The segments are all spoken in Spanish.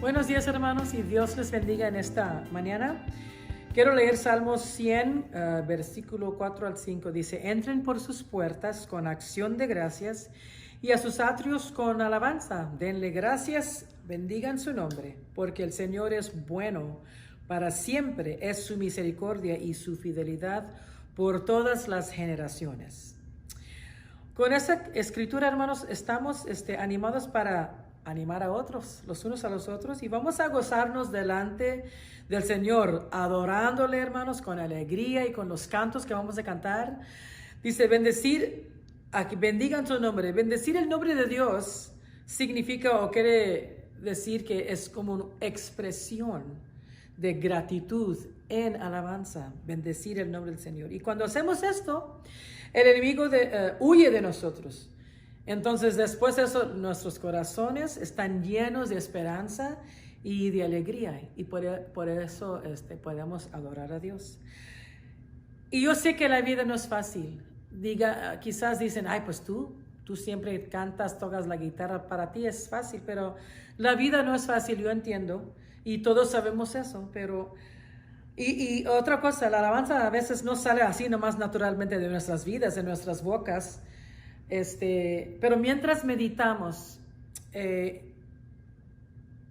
Buenos días, hermanos, y Dios les bendiga en esta mañana. Quiero leer Salmos 100, versículo 4 al 5. Dice: entren por sus puertas con acción de gracias y a sus atrios con alabanza. Denle gracias, bendigan su nombre, porque el Señor es bueno. Para siempre es su misericordia y su fidelidad por todas las generaciones. Con esta escritura, hermanos, estamos animados para animar a otros, los unos a los otros, y vamos a gozarnos delante del Señor, adorándole, hermanos, con alegría y con los cantos que vamos a cantar. Dice, bendigan su nombre. Bendecir el nombre de Dios significa o quiere decir que es como una expresión de gratitud en alabanza, bendecir el nombre del Señor. Y cuando hacemos esto, el enemigo huye de nosotros. Entonces, después de eso, nuestros corazones están llenos de esperanza y de alegría. Y por eso podemos adorar a Dios. Y yo sé que la vida no es fácil. Quizás dicen, ay, pues tú siempre cantas, tocas la guitarra, para ti es fácil. Pero la vida no es fácil, yo entiendo. Y todos sabemos eso, pero... Y otra cosa, la alabanza a veces no sale así nomás naturalmente de nuestras vidas, de nuestras bocas. Pero mientras meditamos en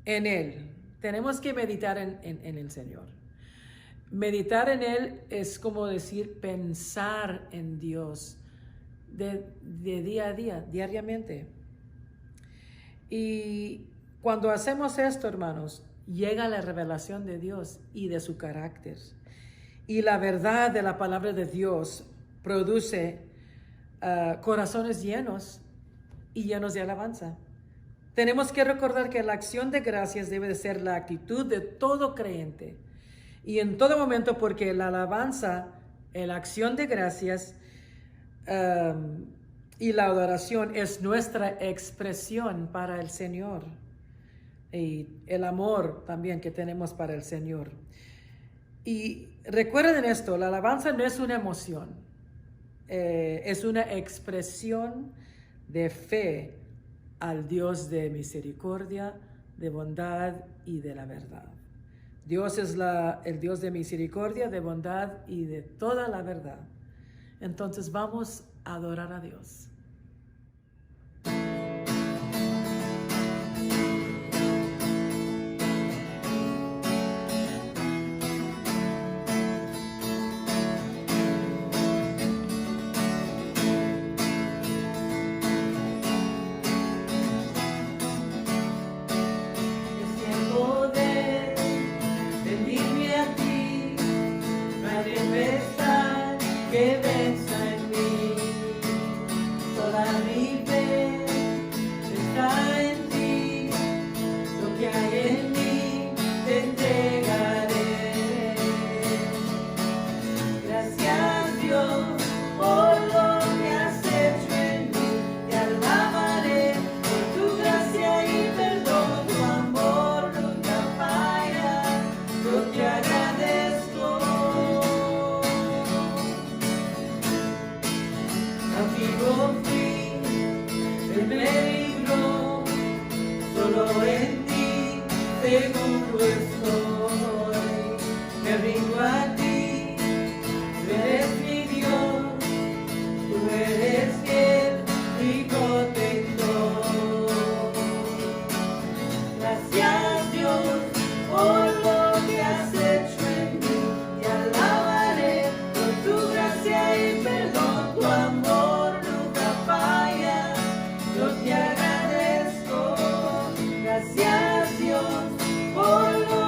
Él, tenemos que meditar en el Señor. Meditar en Él es como decir, pensar en Dios de día a día, diariamente. Y cuando hacemos esto, hermanos, llega la revelación de Dios y de su carácter. Y la verdad de la palabra de Dios produce corazones llenos y llenos de alabanza. Tenemos que recordar que la acción de gracias debe de ser la actitud de todo creyente y en todo momento, porque la alabanza, la acción de gracias y la adoración es nuestra expresión para el Señor y el amor también que tenemos para el Señor. Y recuerden esto, la alabanza no es una emoción. Es una expresión de fe al Dios de misericordia, de bondad y de la verdad. Dios es el Dios de misericordia, de bondad y de toda la verdad. Entonces vamos a adorar a Dios. Que venza en mí, toda mi fe está en ti, lo que hay en mí te entregaré. Gracias Dios por lo que has hecho en mí, te alabaré por tu gracia y perdón, tu amor nunca falla, yo te agradezco. Amigo fui, el peligro, solo en ti seguro estoy. Me rindo a ti, tú eres mi Dios, tú eres fiel y protector. Gracias Dios por lo que has hecho en mí, te alabaré por tu gracia y perdón, tu amor. Yo te agradezco, gracias Dios por lo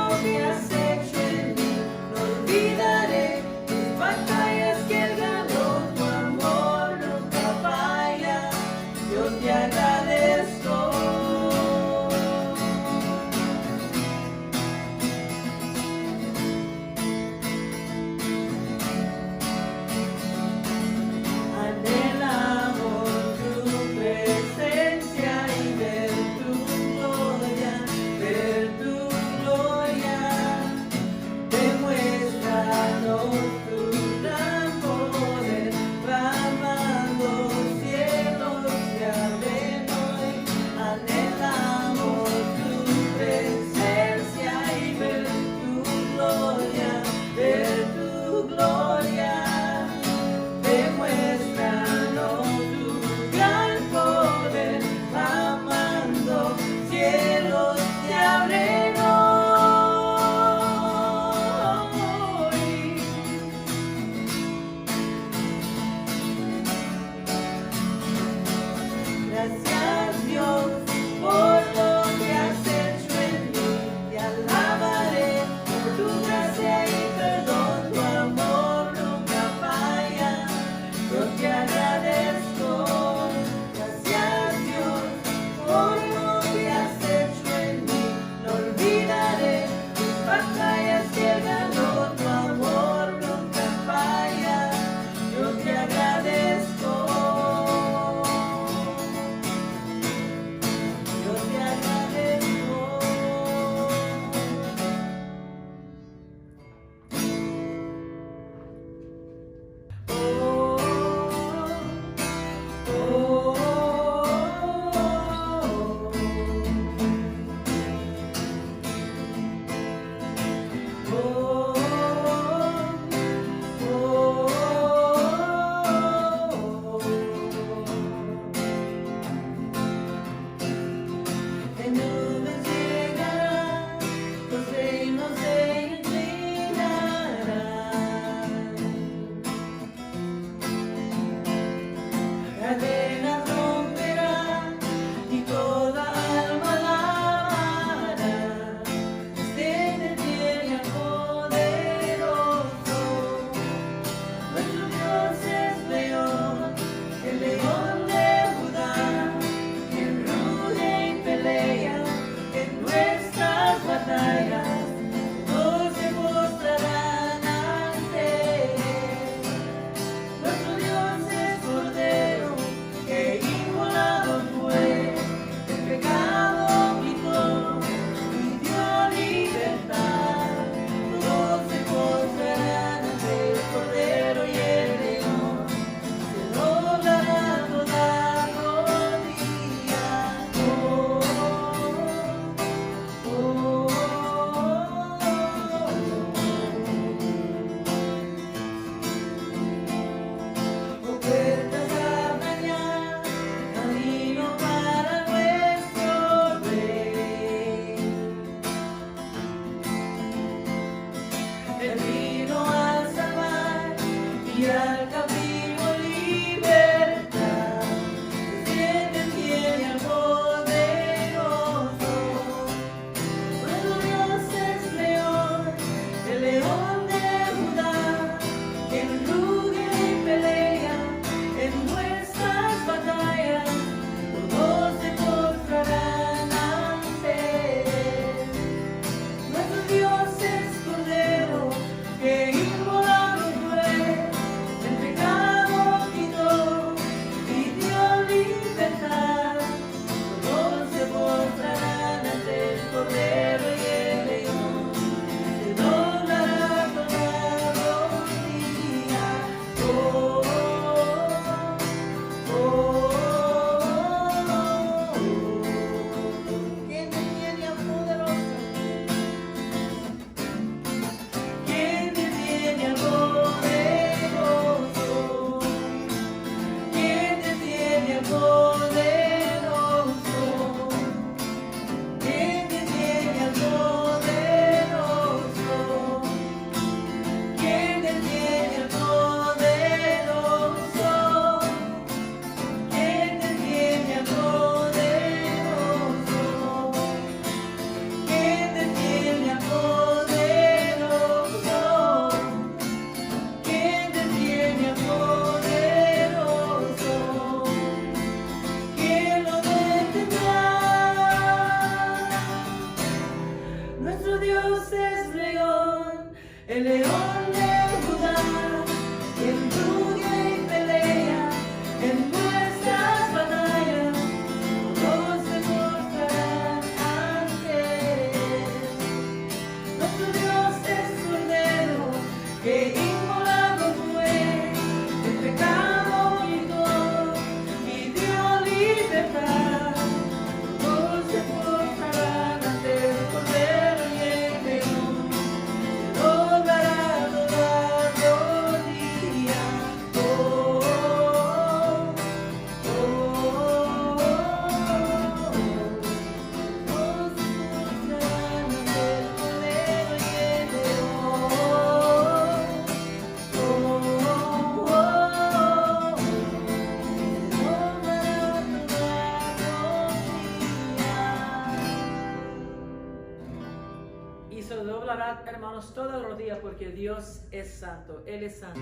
doblará, hermanos, toda rodilla porque Dios es santo, Él es santo.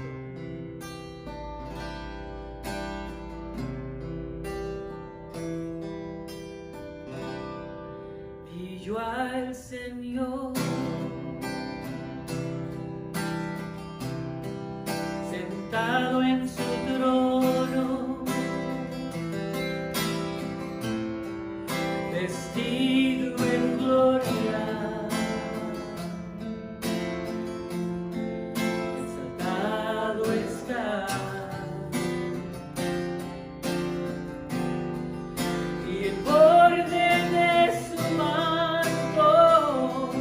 Vi yo al Señor sentado en su trono, vestido en gloria, exaltado está, y el borde de su manto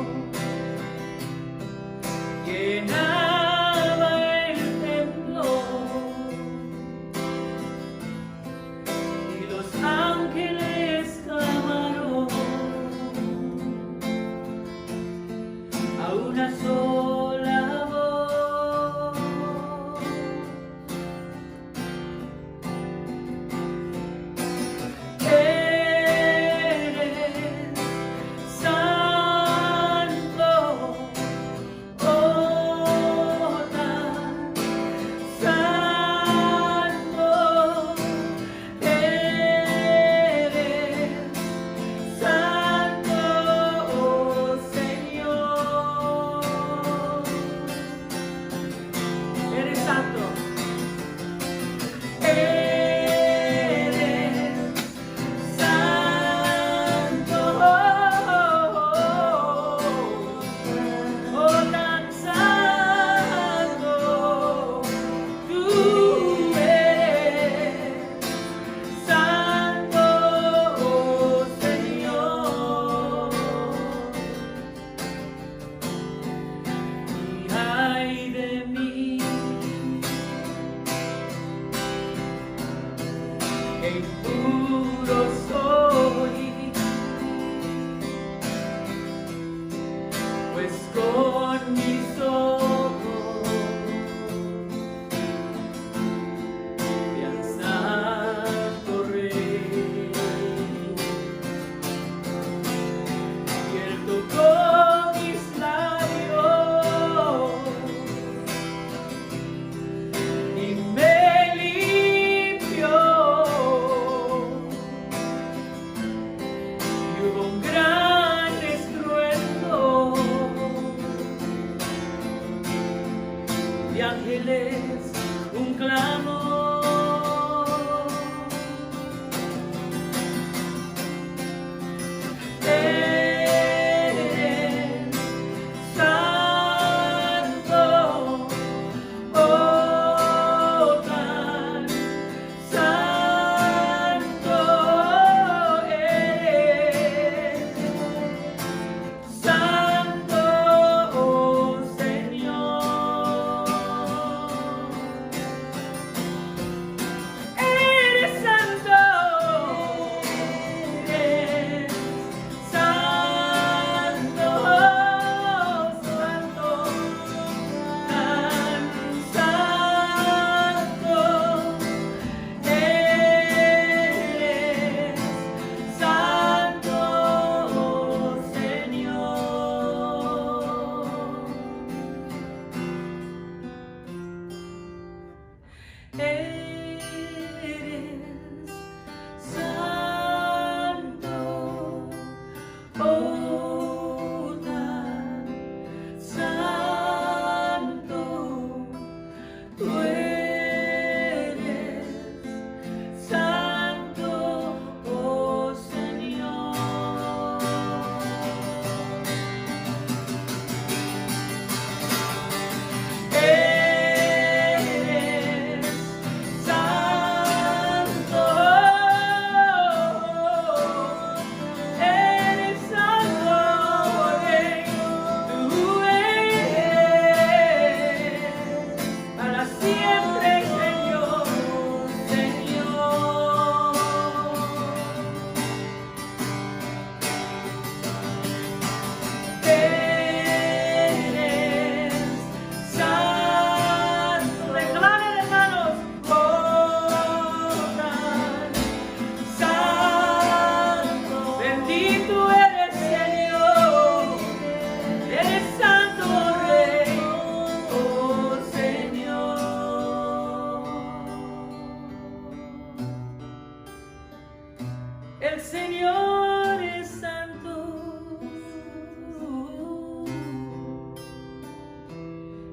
El Señor es santo.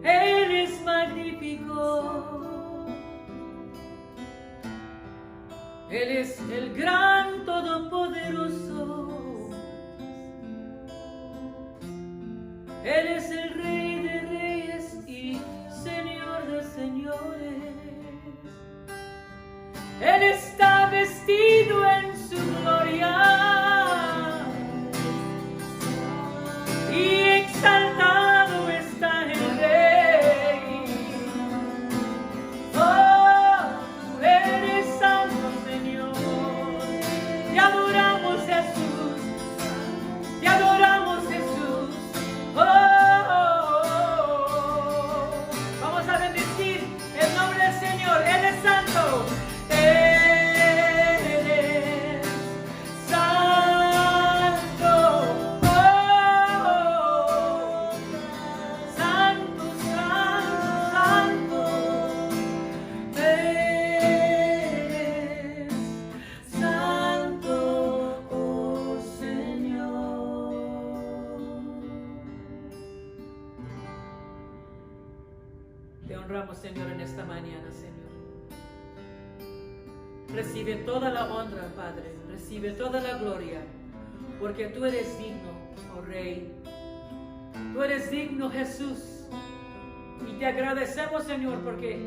Él es magnífico. Él es el gran todopoderoso. Él es el Rey de reyes y Señor de señores. Él está vestido en su gloria y exaltado está el Rey. Oh, eres santo, Señor. Te adoramos, Jesús. Te adoramos, Jesús. Vamos a bendecir el nombre del Señor. Él es santo. Él es santo. Santo, santo, santo. Eres santo, oh Señor. Te honramos, Señor, en esta mañana, Señor. Recibe toda la honra, Padre. Recibe toda la gloria, porque tú eres digno, oh Rey. Tú eres digno, Jesús. Y te agradecemos, Señor, porque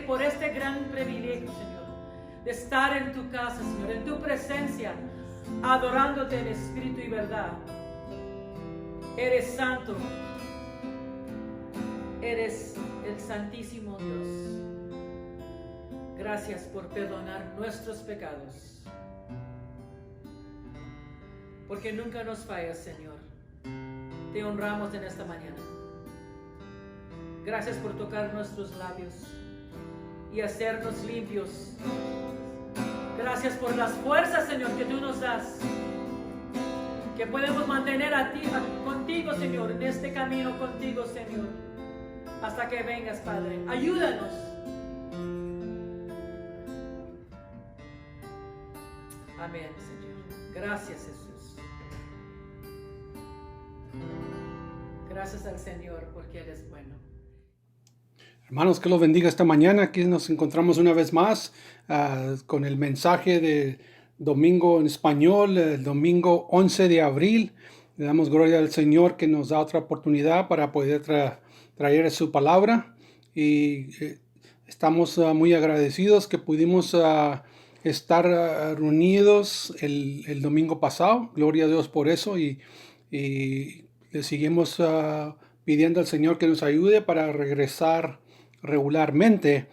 por este gran privilegio, Señor, de estar en tu casa, Señor, en tu presencia, adorándote en espíritu y verdad. Eres santo. Eres el Santísimo Dios. Gracias por perdonar nuestros pecados. Porque nunca nos fallas, Señor. Te honramos en esta mañana. Gracias por tocar nuestros labios y hacernos limpios. Gracias por las fuerzas, Señor, que tú nos das. Que podemos mantener contigo, Señor, en este camino contigo, Señor. Hasta que vengas, Padre. Ayúdanos. Amén, Señor. Gracias, Jesús. Gracias al Señor porque Él es bueno. Hermanos, que los bendiga esta mañana. Aquí nos encontramos una vez más con el mensaje de domingo en español, el domingo 11 de abril. Le damos gloria al Señor que nos da otra oportunidad para poder traer su palabra. Y estamos muy agradecidos que pudimos estar reunidos el domingo pasado. Gloria a Dios por eso. Y le seguimos pidiendo al Señor que nos ayude para regresar regularmente,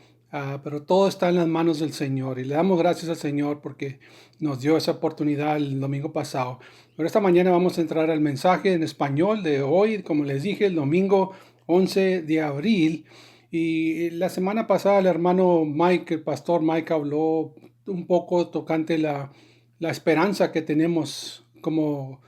pero todo está en las manos del Señor y le damos gracias al Señor porque nos dio esa oportunidad el domingo pasado. Pero esta mañana vamos a entrar al mensaje en español de hoy, como les dije, el domingo 11 de abril. Y la semana pasada el hermano Mike, el pastor Mike, habló un poco tocante la esperanza que tenemos como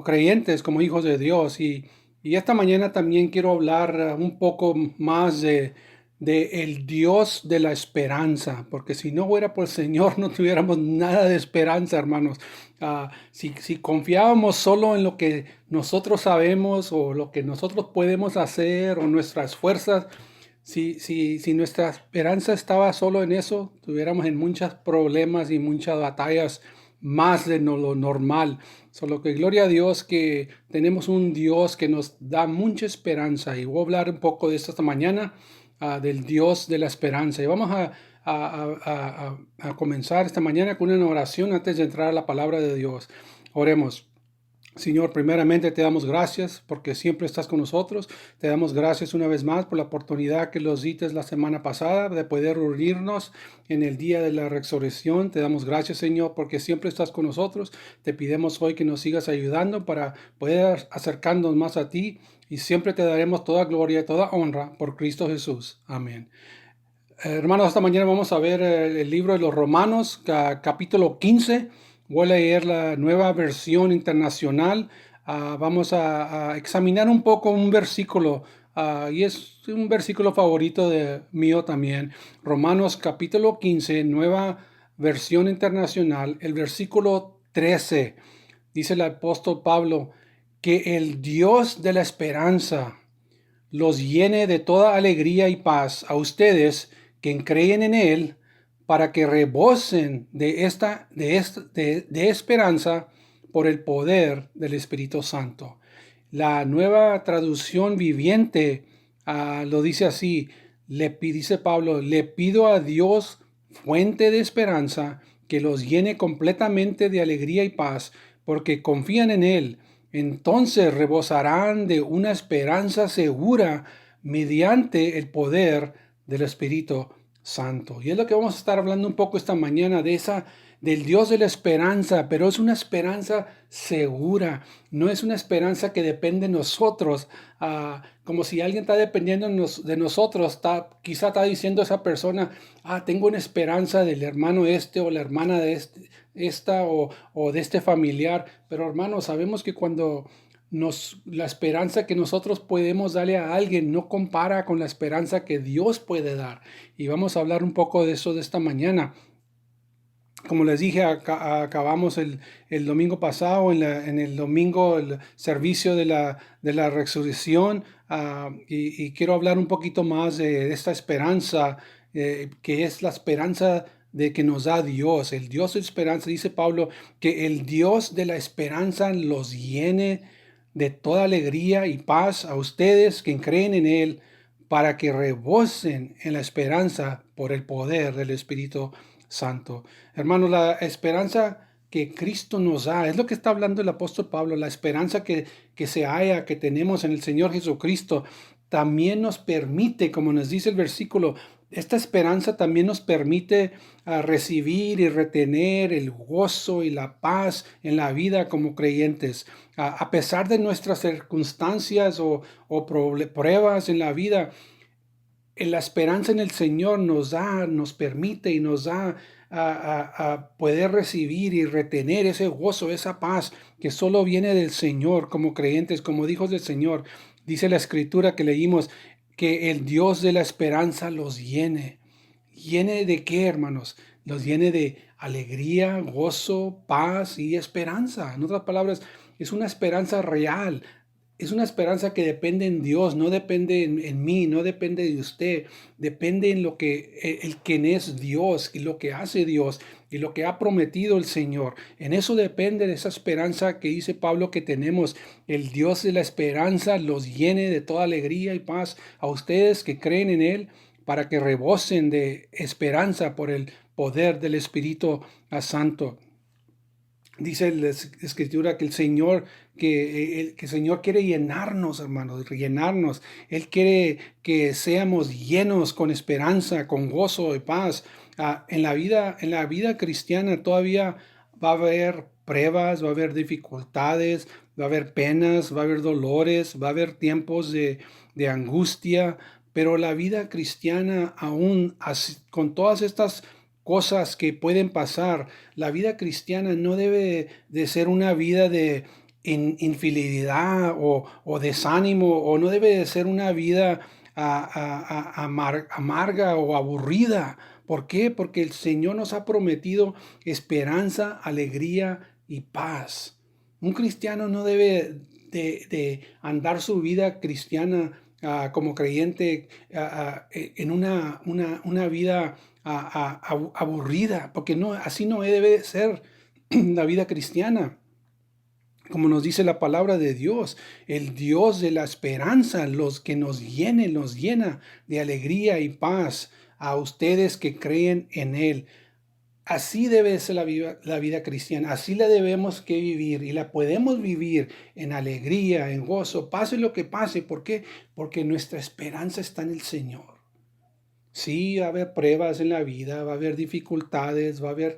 creyentes, como hijos de Dios. Y esta mañana también quiero hablar un poco más de el Dios de la esperanza, porque si no fuera por el Señor no tuviéramos nada de esperanza, hermanos. Si confiábamos solo en lo que nosotros sabemos o lo que nosotros podemos hacer o nuestras fuerzas, si nuestra esperanza estaba solo en eso, tuviéramos en muchos problemas y muchas batallas más de lo normal. Solo que gloria a Dios que tenemos un Dios que nos da mucha esperanza. Y voy a hablar un poco de esto esta mañana, del Dios de la esperanza. Y vamos a comenzar esta mañana con una oración antes de entrar a la palabra de Dios. Oremos. Señor, primeramente te damos gracias porque siempre estás con nosotros. Te damos gracias una vez más por la oportunidad que nos diste la semana pasada de poder reunirnos en el día de la resurrección. Te damos gracias, Señor, porque siempre estás con nosotros. Te pedimos hoy que nos sigas ayudando para poder acercarnos más a ti y siempre te daremos toda gloria y toda honra por Cristo Jesús. Amén. Hermanos, esta mañana vamos a ver el libro de los Romanos, capítulo 15. Voy a leer la nueva versión internacional. Vamos a examinar un poco un versículo y es un versículo favorito mío también. Romanos capítulo 15, nueva versión internacional, el versículo 13, dice el apóstol Pablo, que el Dios de la esperanza los llene de toda alegría y paz a ustedes que creen en Él, para que rebosen de esperanza por el poder del Espíritu Santo. La nueva traducción viviente lo dice así, dice Pablo, le pido a Dios, fuente de esperanza, que los llene completamente de alegría y paz, porque confían en Él. Entonces rebosarán de una esperanza segura mediante el poder del Espíritu Santo. Y es lo que vamos a estar hablando un poco esta mañana, del Dios de la esperanza, pero es una esperanza segura, no es una esperanza que depende de nosotros, como si alguien está dependiendo de nosotros, quizá está diciendo esa persona, tengo una esperanza del hermano o la hermana de esta o de este familiar, pero hermanos, sabemos que cuando la esperanza que nosotros podemos darle a alguien no compara con la esperanza que Dios puede dar. Y vamos a hablar un poco de eso de esta mañana. Como les dije, acabamos el domingo pasado, en el domingo, el servicio de la resurrección, y quiero hablar un poquito más de esta esperanza, que es la esperanza de que nos da Dios. El Dios de esperanza, dice Pablo, que el Dios de la esperanza los llene de toda alegría y paz a ustedes que creen en Él, para que rebosen en la esperanza por el poder del Espíritu Santo. Hermanos, la esperanza que Cristo nos da, es lo que está hablando el apóstol Pablo, la esperanza que se halla, que tenemos en el Señor Jesucristo, también nos permite, como nos dice el versículo, esta esperanza también nos permite recibir y retener el gozo y la paz en la vida como creyentes. A pesar de nuestras circunstancias o pruebas en la vida, la esperanza en el Señor nos permite y nos da a poder recibir y retener ese gozo, esa paz que solo viene del Señor como creyentes, como hijos del Señor. Dice la escritura que leímos que el Dios de la esperanza los llene. ¿Llene de qué, hermanos? Los llene de alegría, gozo, paz y esperanza. En otras palabras, es una esperanza real. Es una esperanza que depende en Dios, no depende en mí, no depende de usted, depende en lo que quien es Dios y lo que hace Dios y lo que ha prometido el Señor. En eso depende de esa esperanza que dice Pablo que tenemos. El Dios de la esperanza los llene de toda alegría y paz a ustedes que creen en Él, para que rebosen de esperanza por el poder del Espíritu Santo. Dice la escritura que el Señor quiere llenarnos, hermanos, llenarnos. Él quiere que seamos llenos con esperanza, con gozo y paz. En la vida cristiana todavía va a haber pruebas, va a haber dificultades, va a haber penas, va a haber dolores, va a haber tiempos de angustia, pero la vida cristiana aún con todas estas cosas que pueden pasar, la vida cristiana no debe de ser una vida de infidelidad o desánimo, o no debe de ser una vida amarga o aburrida. ¿Por qué? Porque el Señor nos ha prometido esperanza, alegría y paz. Un cristiano no debe de andar su vida cristiana como creyente en una vida aburrida, porque así no debe de ser la vida cristiana. Como nos dice la palabra de Dios, el Dios de la esperanza, los que nos llena de alegría y paz a ustedes que creen en Él. Así debe ser la vida cristiana, así la debemos que vivir, y la podemos vivir en alegría, en gozo, pase lo que pase. ¿Por qué? Porque nuestra esperanza está en el Señor. Sí, va a haber pruebas en la vida, va a haber dificultades, va a haber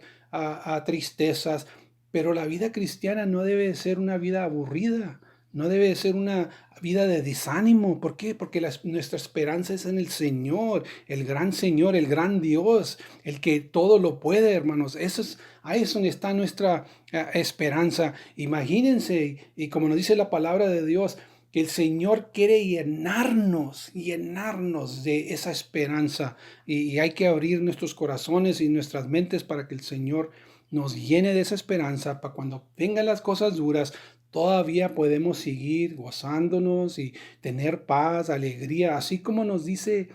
tristezas, pero la vida cristiana no debe ser una vida aburrida, no debe ser una vida de desánimo. ¿Por qué? Porque nuestra esperanza es en el Señor, el gran Dios, el que todo lo puede, hermanos. Ahí es donde está nuestra esperanza. Imagínense, y como nos dice la palabra de Dios, que el Señor quiere llenarnos de esa esperanza. Y hay que abrir nuestros corazones y nuestras mentes para que el Señor nos llene de esa esperanza, para cuando vengan las cosas duras, todavía podemos seguir gozándonos y tener paz, alegría, así como nos dice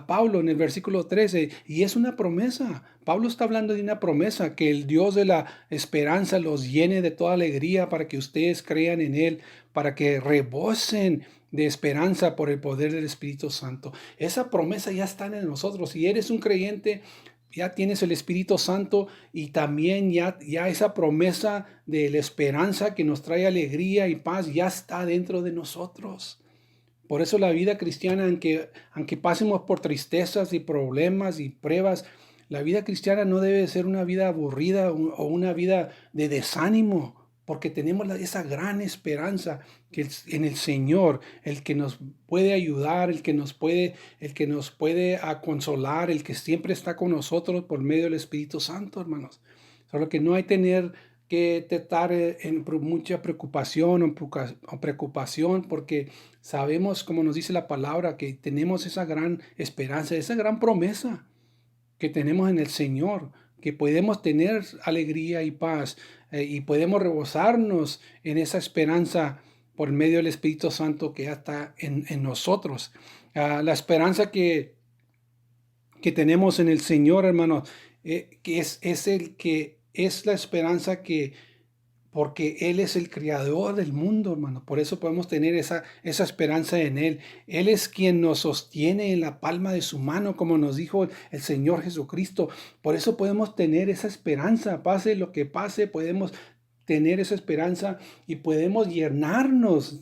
Pablo en el versículo 13, y es una promesa. Pablo está hablando de una promesa, que el Dios de la esperanza los llene de toda alegría para que ustedes crean en Él, para que rebosen de esperanza por el poder del Espíritu Santo. Esa promesa ya está en nosotros. Si eres un creyente, ya tienes el Espíritu Santo y también ya esa promesa de la esperanza que nos trae alegría y paz ya está dentro de nosotros. Por eso la vida cristiana, aunque pasemos por tristezas y problemas y pruebas, la vida cristiana no debe ser una vida aburrida o una vida de desánimo, porque tenemos esa gran esperanza que en el Señor, el que nos puede ayudar, el que nos puede consolar, el que siempre está con nosotros por medio del Espíritu Santo, hermanos. Solo que no hay que estar en mucha preocupación o preocupación, porque sabemos, como nos dice la palabra, que tenemos esa gran esperanza, esa gran promesa que tenemos en el Señor, que podemos tener alegría y paz y podemos rebosarnos en esa esperanza por medio del Espíritu Santo que ya está en nosotros. La esperanza que tenemos en el Señor, hermanos, que es la esperanza porque Él es el creador del mundo, hermano. Por eso podemos tener esa esperanza en Él. Él es quien nos sostiene en la palma de su mano, como nos dijo el Señor Jesucristo. Por eso podemos tener esa esperanza. Pase lo que pase, podemos tener esa esperanza y podemos llenarnos,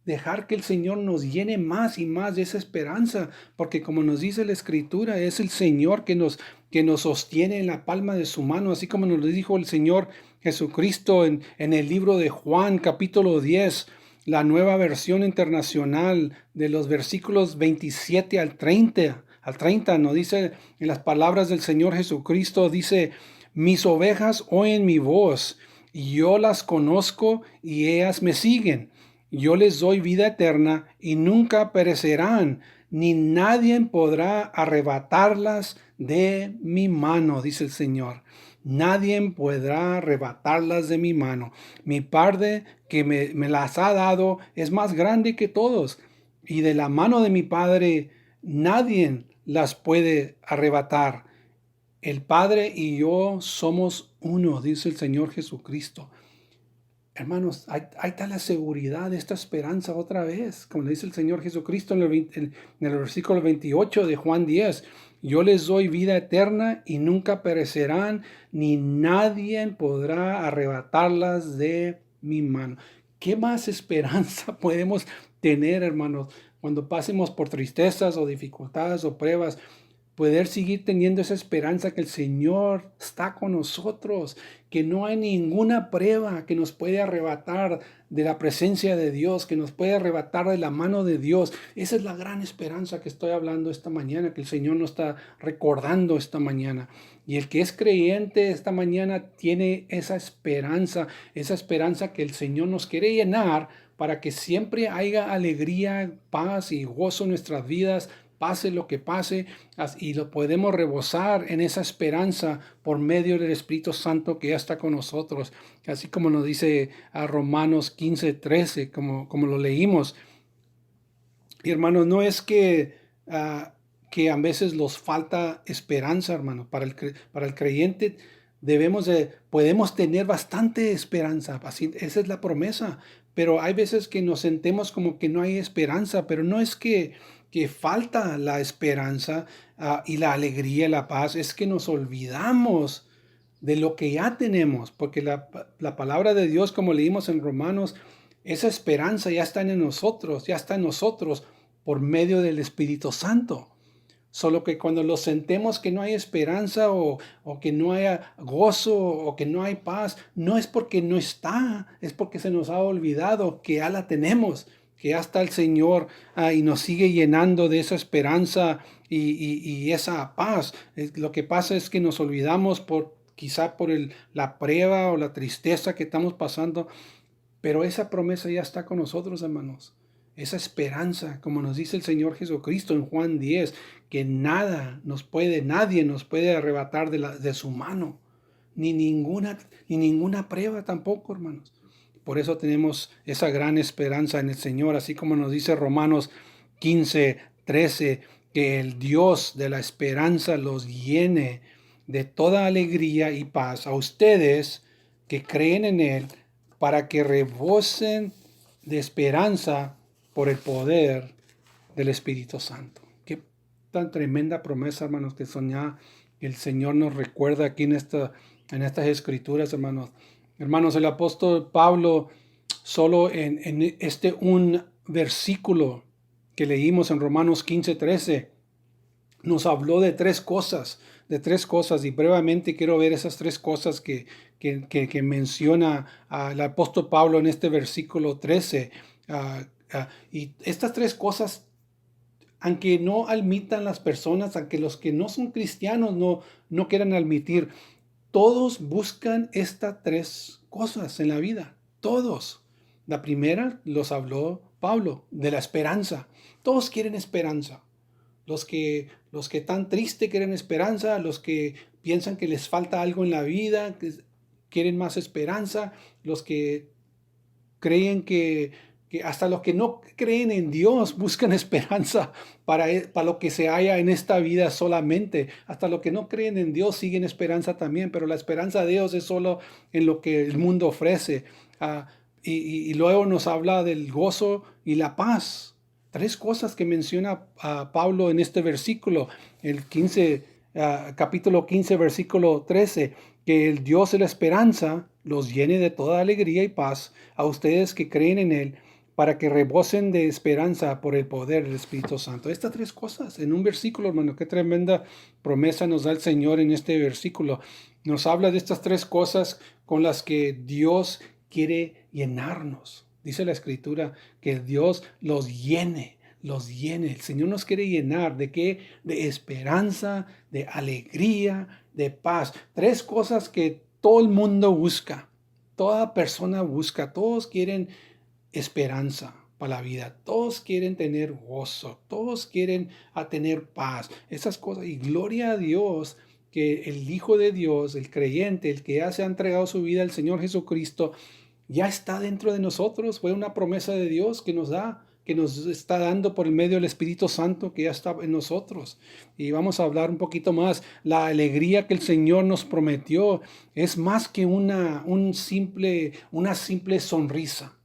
dejar que el Señor nos llene más y más de esa esperanza, porque como nos dice la Escritura, es el Señor que nos sostiene en la palma de su mano, así como nos lo dijo el Señor Jesucristo en el libro de Juan, capítulo 10, la Nueva Versión Internacional, de los versículos 27 al 30, nos dice en las palabras del Señor Jesucristo, dice: mis ovejas oyen mi voz, y yo las conozco y ellas me siguen. Yo les doy vida eterna y nunca perecerán, ni nadie podrá arrebatarlas de mi mano, dice el Señor. Nadie podrá arrebatarlas de mi mano. Mi Padre que me las ha dado es más grande que todos, y de la mano de mi Padre nadie las puede arrebatar. El Padre y yo somos uno, dice el Señor Jesucristo. Hermanos, hay tal seguridad, esta esperanza otra vez, como le dice el Señor Jesucristo en el versículo 28 de Juan 10. Yo les doy vida eterna y nunca perecerán, ni nadie podrá arrebatarlas de mi mano. ¿Qué más esperanza podemos tener, hermanos, cuando pasemos por tristezas o dificultades o pruebas? Poder seguir teniendo esa esperanza que el Señor está con nosotros, que no hay ninguna prueba que nos puede arrebatar de la presencia de Dios, que nos puede arrebatar de la mano de Dios. Esa es la gran esperanza que estoy hablando esta mañana, que el Señor nos está recordando esta mañana. Y el que es creyente esta mañana tiene esa esperanza que el Señor nos quiere llenar para que siempre haya alegría, paz y gozo en nuestras vidas, pase lo que pase, y lo podemos rebosar en esa esperanza por medio del Espíritu Santo que ya está con nosotros, así como nos dice a Romanos 15:13, como lo leímos. Y hermanos, no es que a veces nos falta esperanza, hermano. Para el creyente podemos tener bastante esperanza, así, esa es la promesa, pero hay veces que nos sentemos como que no hay esperanza, pero no es que falta la esperanza y la alegría y la paz, es que nos olvidamos de lo que ya tenemos, porque la palabra de Dios, como leímos en Romanos, esa esperanza ya está en nosotros por medio del Espíritu Santo. Solo que cuando lo sentemos que no hay esperanza o que no haya gozo o que no hay paz, no es porque no está, es porque se nos ha olvidado que ya la tenemos, que ya está el Señor y nos sigue llenando de esa esperanza y esa paz. Lo que pasa es que nos olvidamos quizá por la prueba o la tristeza que estamos pasando, pero esa promesa ya está con nosotros, hermanos. esa esperanza, como nos dice el Señor Jesucristo en Juan 10, que nadie nos puede arrebatar de su mano, ni ninguna prueba tampoco, hermanos. Por eso tenemos esa gran esperanza en el Señor, así como nos dice Romanos 15:13, que el Dios de la esperanza los llene de toda alegría y paz a ustedes que creen en Él, para que rebosen de esperanza por el poder del Espíritu Santo. Qué tan tremenda promesa, hermanos, que el Señor nos recuerda aquí en estas escrituras, hermanos. Hermanos, el apóstol Pablo, solo en un versículo que leímos en Romanos 15:13, nos habló de tres cosas, y brevemente quiero ver esas tres cosas que menciona el apóstol Pablo en este versículo 13. Y estas tres cosas, aunque no admitan las personas, aunque los que no son cristianos no quieran admitir, todos buscan estas tres cosas en la vida, todos. La primera los habló Pablo, de la esperanza. Todos quieren esperanza. Los que están tristes quieren esperanza, los que piensan que les falta algo en la vida, que quieren más esperanza, los que creen que hasta los que no creen en Dios buscan esperanza para lo que se halla en esta vida solamente. Hasta los que no creen en Dios siguen esperanza también, pero la esperanza de Dios es solo en lo que el mundo ofrece. Y luego nos habla del gozo y la paz. Tres cosas que menciona Pablo en este versículo, capítulo 15, versículo 13, que el Dios de la esperanza los llene de toda alegría y paz a ustedes que creen en Él, para que rebosen de esperanza por el poder del Espíritu Santo. Estas tres cosas en un versículo, hermano, qué tremenda promesa nos da el Señor en este versículo. Nos habla de estas tres cosas con las que Dios quiere llenarnos. Dice la Escritura que Dios los llene. El Señor nos quiere llenar ¿de qué? De esperanza, de alegría, de paz. Tres cosas que todo el mundo busca, toda persona busca. Todos quieren esperanza para la vida, todos quieren tener gozo, todos quieren tener paz. Esas cosas, y gloria a Dios que el Hijo de Dios, el creyente, el que ya se ha entregado su vida al Señor Jesucristo, ya está dentro de nosotros. Fue una promesa de Dios que nos está dando por el medio del Espíritu Santo que ya está en nosotros. Y vamos a hablar un poquito más. La alegría que el Señor nos prometió es más que una simple sonrisa.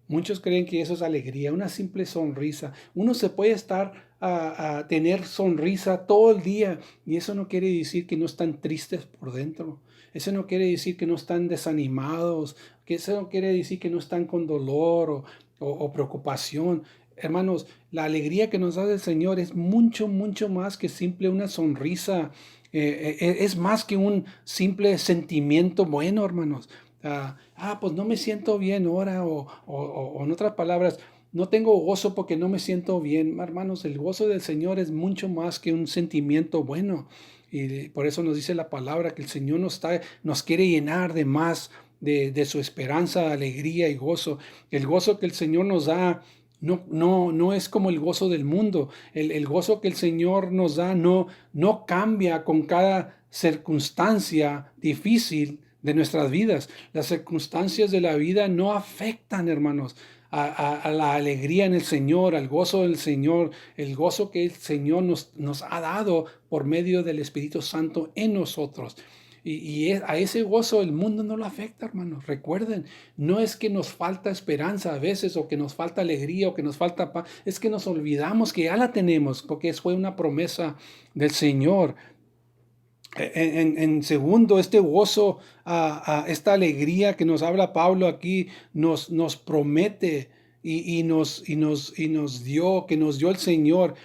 Muchos creen que eso es alegría, una simple sonrisa. Uno se puede estar a tener sonrisa todo el día, y eso no quiere decir que no están tristes por dentro. Eso no quiere decir que no están desanimados, que eso no quiere decir que no están con dolor o preocupación. Hermanos, la alegría que nos da el Señor es mucho, mucho más que simple una sonrisa. Es más que un simple sentimiento bueno, hermanos. Pues no me siento bien ahora, o en otras palabras, no tengo gozo porque no me siento bien. Hermanos, el gozo del Señor es mucho más que un sentimiento bueno. Y por eso nos dice la palabra que el Señor nos quiere llenar de más de su esperanza, alegría y gozo. El gozo que el Señor nos da no es como el gozo del mundo. El gozo que el Señor nos da no cambia con cada circunstancia difícil de nuestras vidas. Las circunstancias de la vida no afectan, hermanos, a la alegría en el Señor, al gozo del Señor, el gozo que el Señor nos ha dado por medio del Espíritu Santo en nosotros. Y a ese gozo el mundo no lo afecta, hermanos. Recuerden, no es que nos falta esperanza a veces, o que nos falta alegría, o que nos falta paz. Es que nos olvidamos que ya la tenemos, porque fue una promesa del Señor. En segundo, este gozo, esta alegría que nos habla Pablo aquí, nos promete y nos dio el Señor.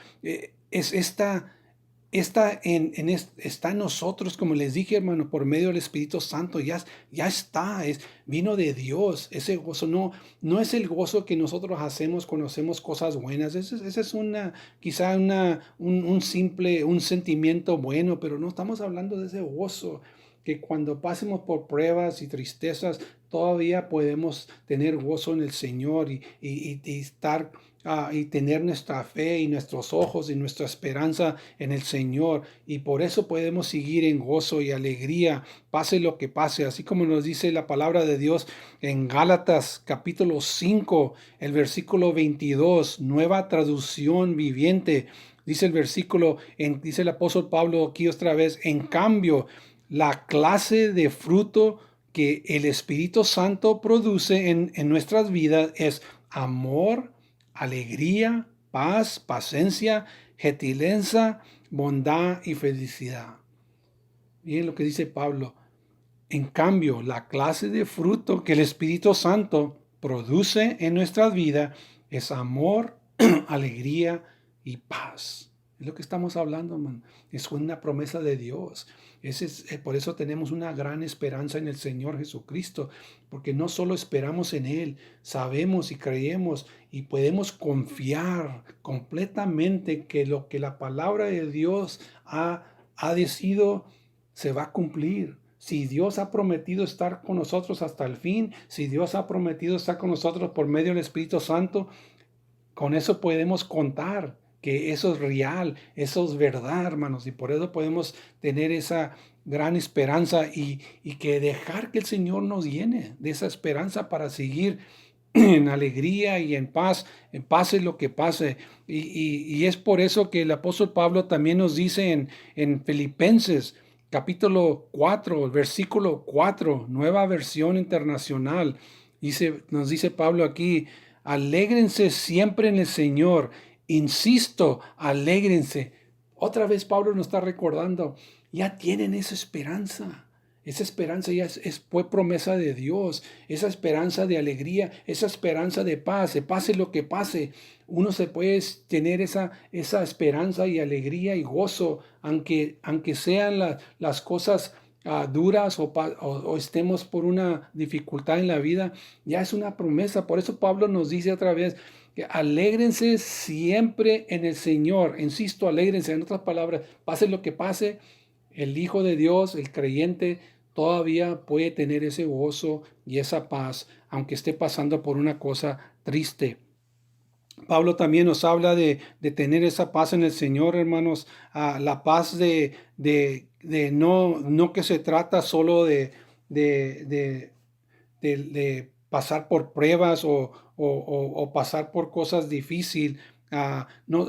Está en nosotros, como les dije, hermano, por medio del Espíritu Santo. Ya está, vino de Dios. Ese gozo no es el gozo que nosotros hacemos cuando hacemos cosas buenas. Ese es un sentimiento bueno, pero no estamos hablando de ese gozo que cuando pasemos por pruebas y tristezas, todavía podemos tener gozo en el Señor y estar y tener nuestra fe y nuestros ojos y nuestra esperanza en el Señor. Y por eso podemos seguir en gozo y alegría, pase lo que pase. Así como nos dice la palabra de Dios en Gálatas capítulo 5, el versículo 22, nueva traducción viviente. Dice el versículo, dice el apóstol Pablo aquí otra vez, en cambio, la clase de fruto que el Espíritu Santo produce en nuestras vidas es amor, alegría, paz, paciencia, gentileza, bondad y felicidad. Miren lo que dice Pablo. En cambio, la clase de fruto que el Espíritu Santo produce en nuestras vidas es amor, alegría y paz. Es lo que estamos hablando, man. Es una promesa de Dios. Por eso tenemos una gran esperanza en el Señor Jesucristo, porque no solo esperamos en Él, sabemos y creemos y podemos confiar completamente que lo que la palabra de Dios ha decidido se va a cumplir. Si Dios ha prometido estar con nosotros hasta el fin, si Dios ha prometido estar con nosotros por medio del Espíritu Santo, con eso podemos contar que eso es real, eso es verdad, hermanos, y por eso podemos tener esa gran esperanza y que dejar que el Señor nos llene de esa esperanza para seguir en alegría y en paz, pase lo que pase. Y es por eso que el apóstol Pablo también nos dice en Filipenses capítulo 4, versículo 4, nueva versión internacional, nos dice Pablo aquí, alégrense siempre en el Señor. Insisto, alégrense. Otra vez Pablo nos está recordando, ya tienen esa esperanza. Esa esperanza ya fue promesa de Dios. Esa esperanza de alegría, esa esperanza de paz. Pase lo que pase, uno se puede tener esa esperanza y alegría y gozo, aunque sean las cosas duras o estemos por una dificultad en la vida. Ya es una promesa. Por eso Pablo nos dice otra vez, que alégrense siempre en el Señor. Insisto, alégrense. En otras palabras, pase lo que pase, el Hijo de Dios, el creyente, todavía puede tener ese gozo y esa paz, aunque esté pasando por una cosa triste. Pablo también nos habla de tener esa paz en el Señor, hermanos. La paz de no que se trata solo de pasar por pruebas o pasar por cosas difíciles. No,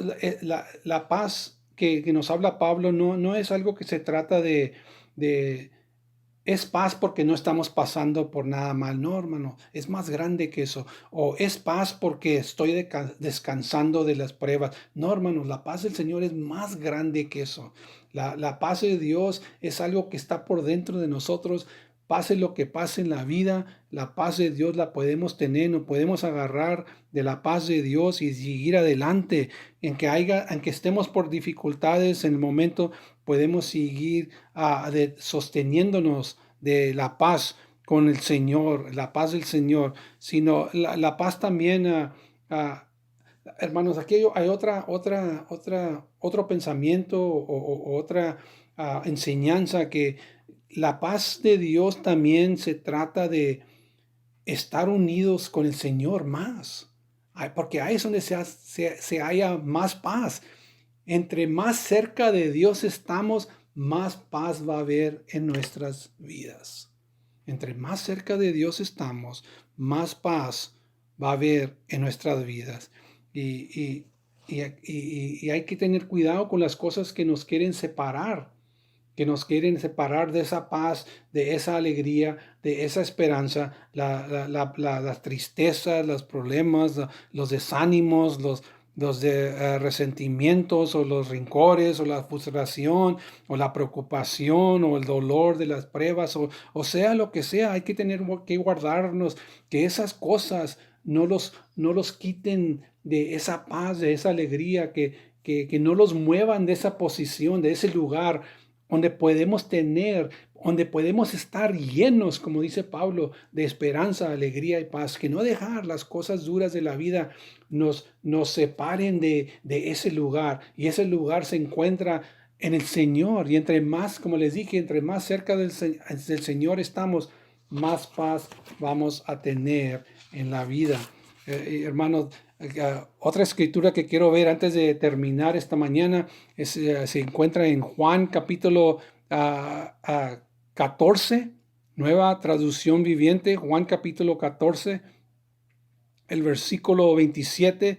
la paz que nos habla Pablo no es algo que se trata es paz porque no estamos pasando por nada mal. No, hermano, es más grande que eso. O es paz porque estoy descansando de las pruebas. No, hermano, la paz del Señor es más grande que eso. La paz de Dios es algo que está por dentro de nosotros. Pase lo que pase en la vida, la paz de Dios la podemos tener, nos podemos agarrar de la paz de Dios y seguir adelante. En que estemos por dificultades en el momento, podemos seguir sosteniéndonos de la paz con el Señor, la paz del Señor, sino la paz también. Hermanos, aquí hay otro pensamiento o otra enseñanza que la paz de Dios también se trata de estar unidos con el Señor más, porque ahí es donde se halla más paz. Entre más cerca de Dios estamos, más paz va a haber en nuestras vidas. Entre más cerca de Dios estamos, más paz va a haber en nuestras vidas. Y hay que tener cuidado con las cosas que nos quieren separar de esa paz, de esa alegría, de esa esperanza, las tristezas, los problemas, los desánimos, los resentimientos o los rencores o la frustración o la preocupación o el dolor de las pruebas o sea lo que sea. Hay que tener que guardarnos que esas cosas no los quiten de esa paz, de esa alegría, que no los muevan de esa posición, de ese lugar donde podemos estar llenos, como dice Pablo, de esperanza, alegría y paz. Que no dejar las cosas duras de la vida nos separen de ese lugar. Y ese lugar se encuentra en el Señor. Y entre más, como les dije, entre más cerca del Señor estamos, más paz vamos a tener en la vida. Hermanos, otra escritura que quiero ver antes de terminar esta mañana se encuentra en Juan capítulo 14, nueva traducción viviente, Juan capítulo 14, el versículo 27.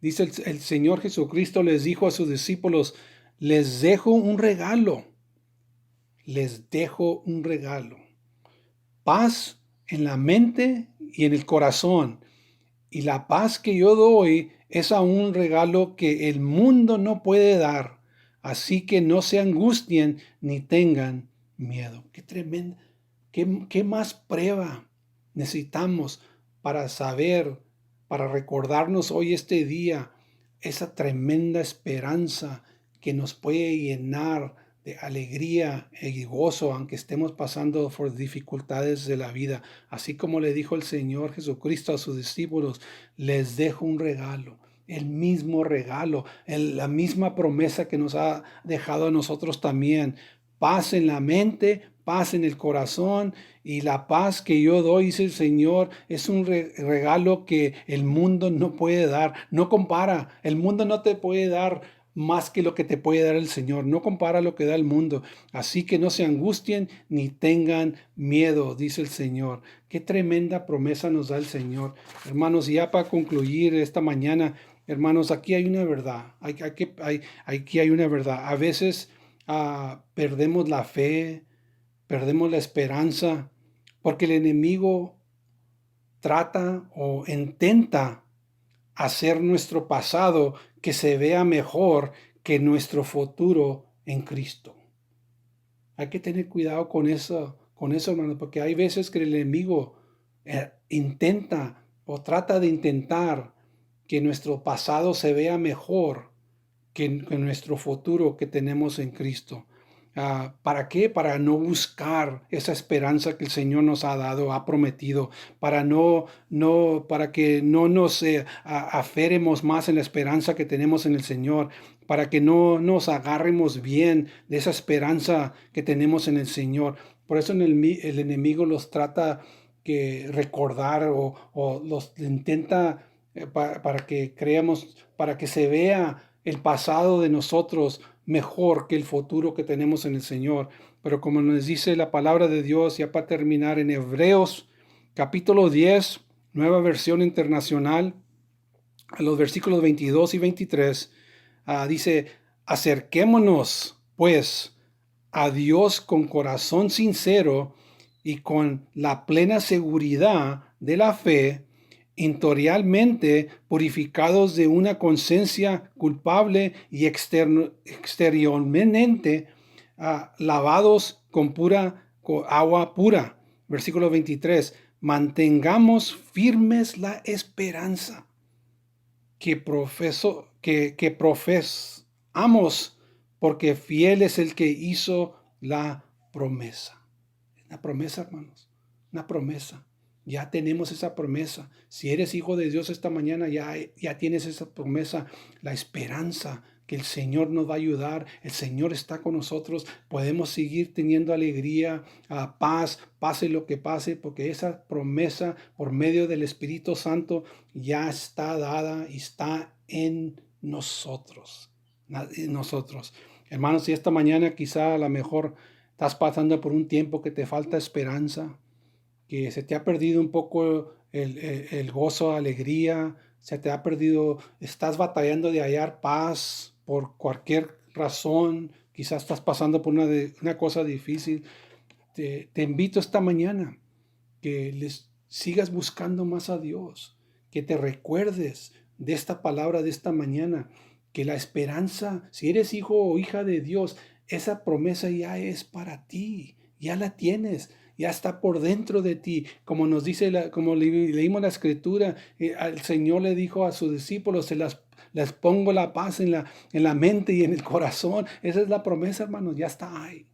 Dice el Señor Jesucristo les dijo a sus discípulos, les dejo un regalo, les dejo un regalo. Paz en la mente y en el corazón. Y la paz que yo doy es a un regalo que el mundo no puede dar. Así que no se angustien ni tengan miedo. Qué tremendo. ¿Qué más prueba necesitamos para saber, para recordarnos hoy este día, esa tremenda esperanza que nos puede llenar de alegría y gozo, aunque estemos pasando por dificultades de la vida? Así como le dijo el Señor Jesucristo a sus discípulos, les dejo un regalo. El mismo regalo, la misma promesa que nos ha dejado a nosotros también. Paz en la mente, paz en el corazón, y la paz que yo doy, dice el Señor, es un regalo que el mundo no puede dar. No compara, el mundo no te puede dar más que lo que te puede dar el Señor. No compara lo que da el mundo. Así que no se angustien ni tengan miedo, dice el Señor. Qué tremenda promesa nos da el Señor. Hermanos, y ya para concluir esta mañana, hermanos, aquí hay una verdad. Aquí hay una verdad. A veces perdemos la fe, perdemos la esperanza, porque el enemigo trata o intenta hacer nuestro pasado que se vea mejor que nuestro futuro en Cristo. Hay que tener cuidado con eso, hermano, porque hay veces que el enemigo intenta o trata de intentar que nuestro pasado se vea mejor que nuestro futuro que tenemos en Cristo. ¿Para qué? Para no buscar esa esperanza que el Señor nos ha dado, ha prometido, para que no nos aferremos más en la esperanza que tenemos en el Señor, para que no nos agarremos bien de esa esperanza que tenemos en el Señor. Por eso el enemigo los trata que recordar o los intenta para que creamos, para que se vea el pasado de nosotros mejor que el futuro que tenemos en el Señor. Pero como nos dice la palabra de Dios, ya para terminar, en Hebreos capítulo 10, nueva versión internacional, a los versículos 22 y 23, dice, acerquémonos pues a Dios con corazón sincero y con la plena seguridad de la fe, interiormente purificados de una conciencia culpable y exteriormente lavados con agua pura. Versículo 23. Mantengamos firmes la esperanza que profesamos, porque fiel es el que hizo la promesa. Una promesa, hermanos, una promesa. Ya tenemos esa promesa. Si eres hijo de Dios esta mañana, ya tienes esa promesa, la esperanza que el Señor nos va a ayudar. El Señor está con nosotros. Podemos seguir teniendo alegría, paz, pase lo que pase, porque esa promesa por medio del Espíritu Santo ya está dada y está en nosotros. Hermanos, si esta mañana quizá a lo mejor estás pasando por un tiempo que te falta esperanza, que se te ha perdido un poco el gozo, alegría, se te ha perdido, estás batallando de hallar paz por cualquier razón, quizás estás pasando por una cosa difícil, te invito esta mañana que les sigas buscando más a Dios, que te recuerdes de esta palabra de esta mañana, que la esperanza, si eres hijo o hija de Dios, esa promesa ya es para ti, ya la tienes. Ya está por dentro de ti, como nos dice, como leímos la escritura, el Señor le dijo a sus discípulos, les pongo la paz en la mente y en el corazón. Esa es la promesa, hermanos, ya está ahí.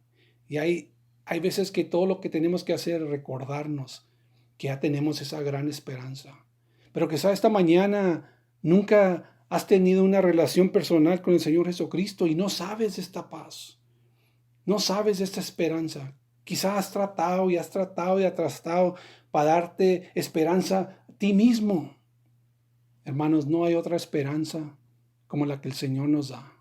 Y hay veces que todo lo que tenemos que hacer es recordarnos que ya tenemos esa gran esperanza. Pero quizá esta mañana nunca has tenido una relación personal con el Señor Jesucristo y no sabes esta paz, no sabes esta esperanza. Quizás has tratado y has tratado para darte esperanza a ti mismo. Hermanos, no hay otra esperanza como la que el Señor nos da.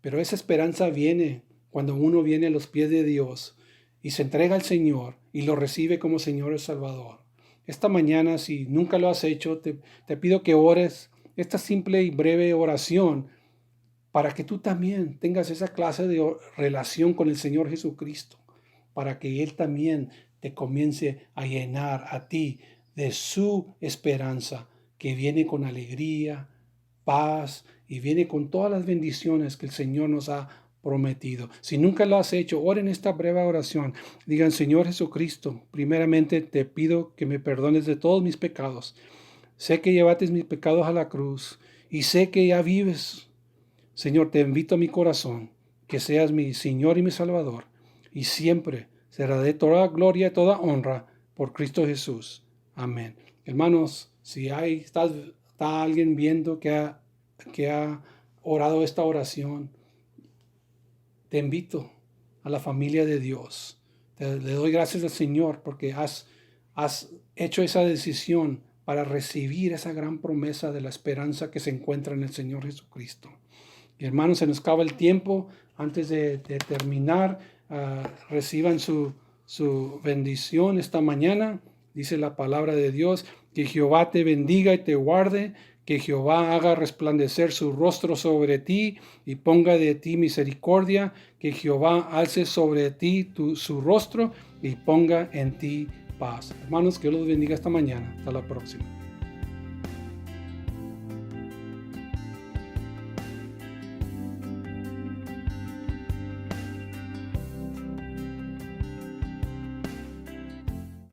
Pero esa esperanza viene cuando uno viene a los pies de Dios y se entrega al Señor y lo recibe como Señor y Salvador. Esta mañana, si nunca lo has hecho, te pido que ores esta simple y breve oración para que tú también tengas esa clase de relación con el Señor Jesucristo, para que Él también te comience a llenar a ti de su esperanza, que viene con alegría, paz y viene con todas las bendiciones que el Señor nos ha prometido. Si nunca lo has hecho, oren esta breve oración. Digan: Señor Jesucristo, primeramente te pido que me perdones de todos mis pecados. Sé que llevaste mis pecados a la cruz y sé que ya vives. Señor, te invito a mi corazón, que seas mi Señor y mi Salvador, y siempre será de toda gloria y toda honra por Cristo Jesús. Amén. Hermanos, si está alguien viendo que ha orado esta oración, te invito a la familia de Dios. Le doy gracias al Señor porque has hecho esa decisión para recibir esa gran promesa de la esperanza que se encuentra en el Señor Jesucristo. Y hermanos, se nos acaba el tiempo. Antes de terminar, reciban su bendición esta mañana. Dice la palabra de Dios: que Jehová te bendiga y te guarde, que Jehová haga resplandecer su rostro sobre ti y ponga de ti misericordia, que Jehová alce sobre ti su rostro y ponga en ti paz. Hermanos, que Dios los bendiga esta mañana. Hasta la próxima.